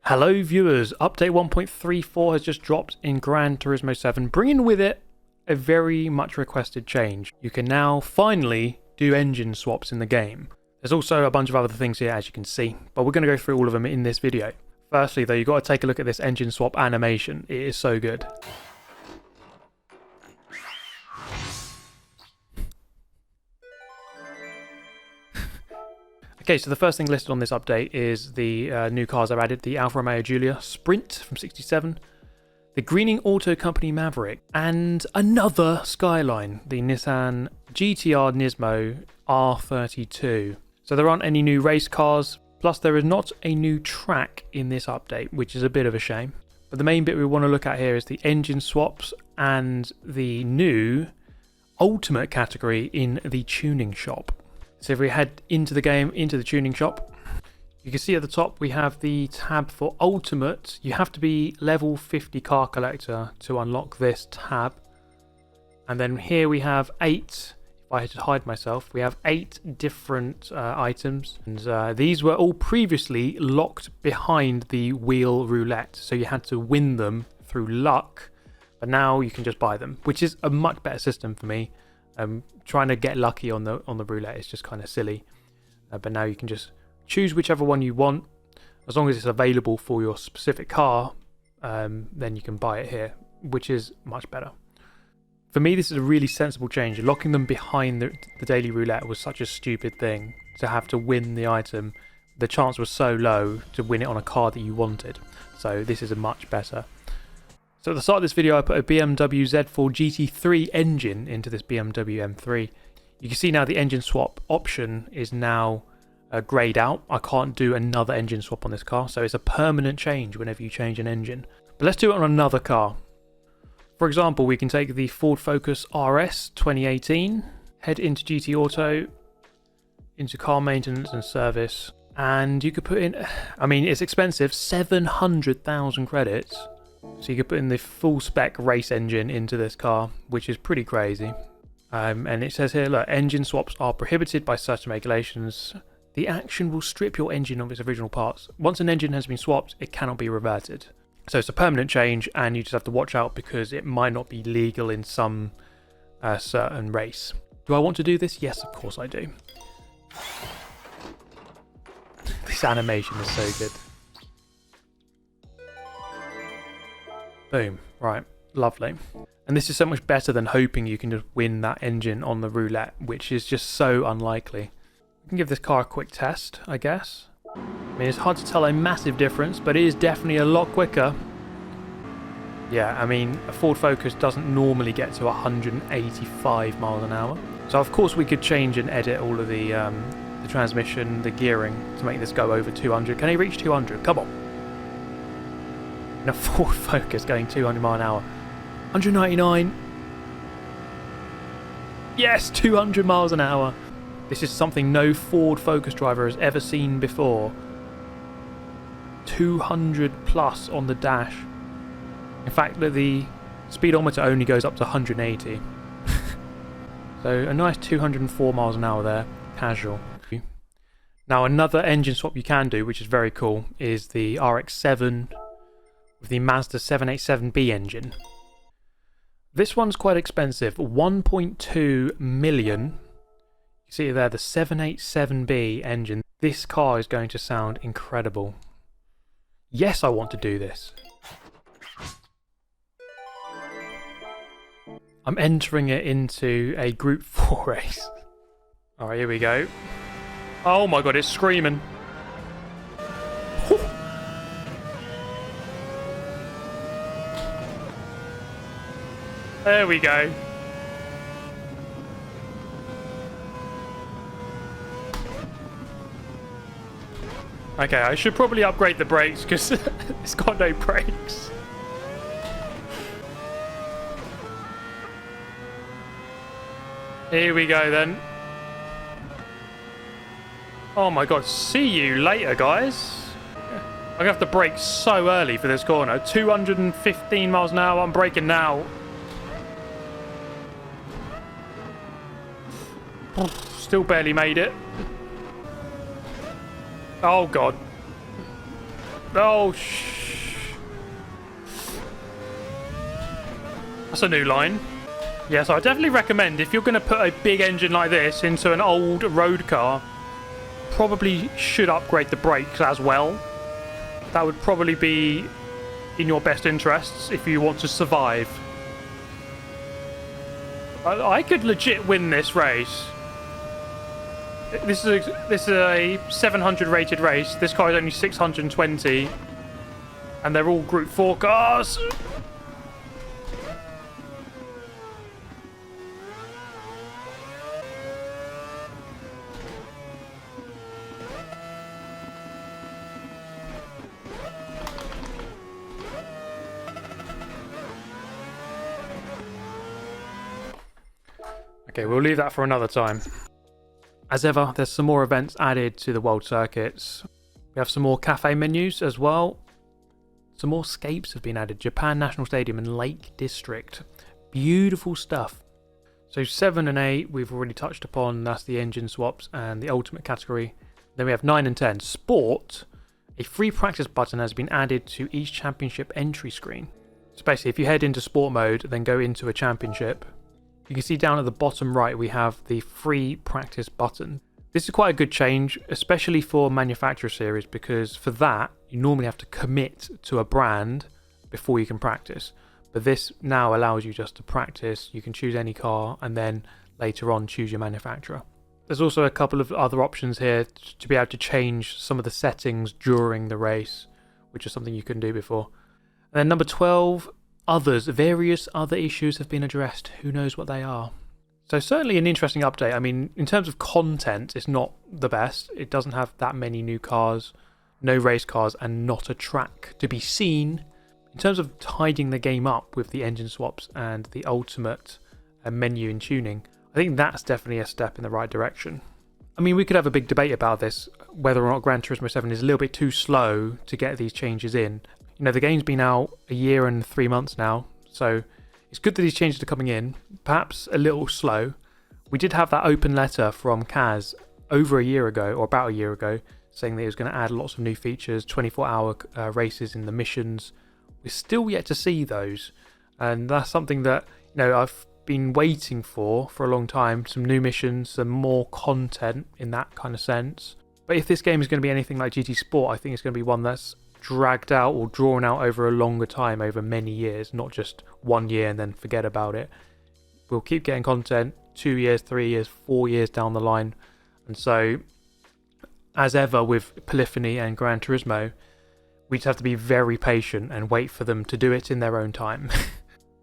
Hello viewers, update 1.34 has just dropped in Gran Turismo 7, bringing with it a very much requested change. You can now finally do engine swaps in the game. There's also a bunch of other things here, as you can see, but we're going to go through all of them in this video. Firstly though, you've got to take a look at this engine swap animation. It is so good. Okay, so the first thing listed on this update is the new cars I've added. The Alfa Romeo Giulia Sprint from 67, the Greening Auto Company Maverick, and another Skyline, the Nissan GTR Nismo R32. So there aren't any new race cars, plus there is not a new track in this update, which is a bit of a shame. But the main bit we want to look at here is the engine swaps and the new Ultimate category in the tuning shop. So if we head into the game, into the tuning shop, you can see at the top we have the tab for Ultimate. You have to be level 50 car collector to unlock this tab. And then here we have 8, if I had to hide myself, we have 8 different items. And these were all previously locked behind the wheel roulette. So you had to win them through luck, but now you can just buy them, which is a much better system for me. Trying to get lucky on the roulette is just kind of silly, but now you can just choose whichever one you want as long as it's available for your specific car. Then you can buy it here, which is much better. For me, this is a really sensible change. Locking them behind the daily roulette was such a stupid thing to have to win the item. The chance was so low to win it on a car that you wanted, so this is a much better. So at the start of this video, I put a BMW Z4 GT3 engine into this BMW M3. You can see now the engine swap option is now greyed out. I can't do another engine swap on this car, so it's a permanent change whenever you change an engine. But let's do it on another car. For example, we can take the Ford Focus RS 2018, head into GT Auto, into car maintenance and service, and you could put in, I mean, it's expensive, 700,000 credits. So you could put in the full spec race engine into this car, which is pretty crazy. And it says here, look, engine swaps are prohibited by certain regulations. The action will strip your engine of its original parts. Once an engine has been swapped, it cannot be reverted. So it's a permanent change, and you just have to watch out because it might not be legal in some certain race. Do I want to do this? Yes, of course I do. This animation is so good. Boom. Right. Lovely. And this is so much better than hoping you can just win that engine on the roulette, which is just so unlikely. We can give this car a quick test, I guess. I mean, it's hard to tell a massive difference, but it is definitely a lot quicker. Yeah, I mean, a Ford Focus doesn't normally get to 185 miles an hour. So of course we could change and edit all of the transmission, the gearing, to make this go over 200. Can he reach 200? Come on. In a Ford Focus going 200 miles an hour. 199. Yes, 200 miles an hour. This is something no Ford Focus driver has ever seen before. 200 plus on the dash. In fact, the speedometer only goes up to 180. So a nice 204 miles an hour there, casual. Now another engine swap you can do, which is very cool, is the RX-7 with the Mazda 787B engine. This one's quite expensive, 1.2 million. You see there, the 787B engine. This car is going to sound incredible. Yes, I want to do this. I'm entering it into a Group 4 race. Alright, here we go. Oh my god, it's screaming. There we go. Okay, I should probably upgrade the brakes because it's got no brakes. Here we go then. Oh my god, see you later, guys. I'm gonna have to brake so early for this corner. 215 miles an hour, I'm braking now. Still barely made it. Oh god. Oh, that's a new line. Yeah, so I definitely recommend if you're going to put a big engine like this into an old road car, probably should upgrade the brakes as well. That would probably be in your best interests if you want to survive. I could legit win this race. This is a 700 rated race. This car is only 620, and they're all Group 4 cars. Okay, we'll leave that for another time. As ever, there's some more events added to the World Circuits. We have some more cafe menus as well. Some more scapes have been added. Japan National Stadium and Lake District. Beautiful stuff. So 7 and 8 we've already touched upon. That's the engine swaps and the ultimate category. Then we have 9 and 10. Sport. A free practice button has been added to each championship entry screen. So basically, if you head into sport mode, then go into a championship, you can see down at the bottom right we have the free practice button. This is quite a good change, especially for manufacturer series, because for that you normally have to commit to a brand before you can practice. But this now allows you just to practice. You can choose any car and then later on choose your manufacturer. There's also a couple of other options here to be able to change some of the settings during the race, which is something you couldn't do before. And then number 12, others. Various other issues have been addressed. Who knows what they are? So certainly an interesting update. I mean, in terms of content, it's not the best. It doesn't have that many new cars, no race cars, and not a track to be seen. In terms of tidying the game up with the engine swaps and the ultimate menu and tuning, I think that's definitely a step in the right direction. I mean, we could have a big debate about this, whether or not Gran Turismo 7 is a little bit too slow to get these changes in. You know, the game's been out a year and 3 months now, so it's good that these changes are coming in, perhaps a little slow. We did have that open letter from Kaz over a year ago, or about a year ago, saying that it was going to add lots of new features, 24-hour races in the missions. We're still yet to see those, and that's something that, you know, I've been waiting for a long time. Some new missions, some more content in that kind of sense. But if this game is going to be anything like GT Sport, I think it's going to be one that's dragged out or drawn out over a longer time, over many years, not just 1 year and then forget about it. We'll keep getting content 2 years, 3 years, 4 years down the line. And so, as ever with Polyphony and Gran Turismo, we just have to be very patient and wait for them to do it in their own time.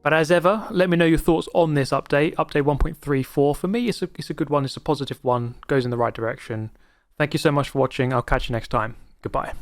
But as ever, let me know your thoughts on this update. Update 1.34. For me, it's a good one. It's a positive one. Goes in the right direction. Thank you so much for watching. I'll catch you next time. Goodbye.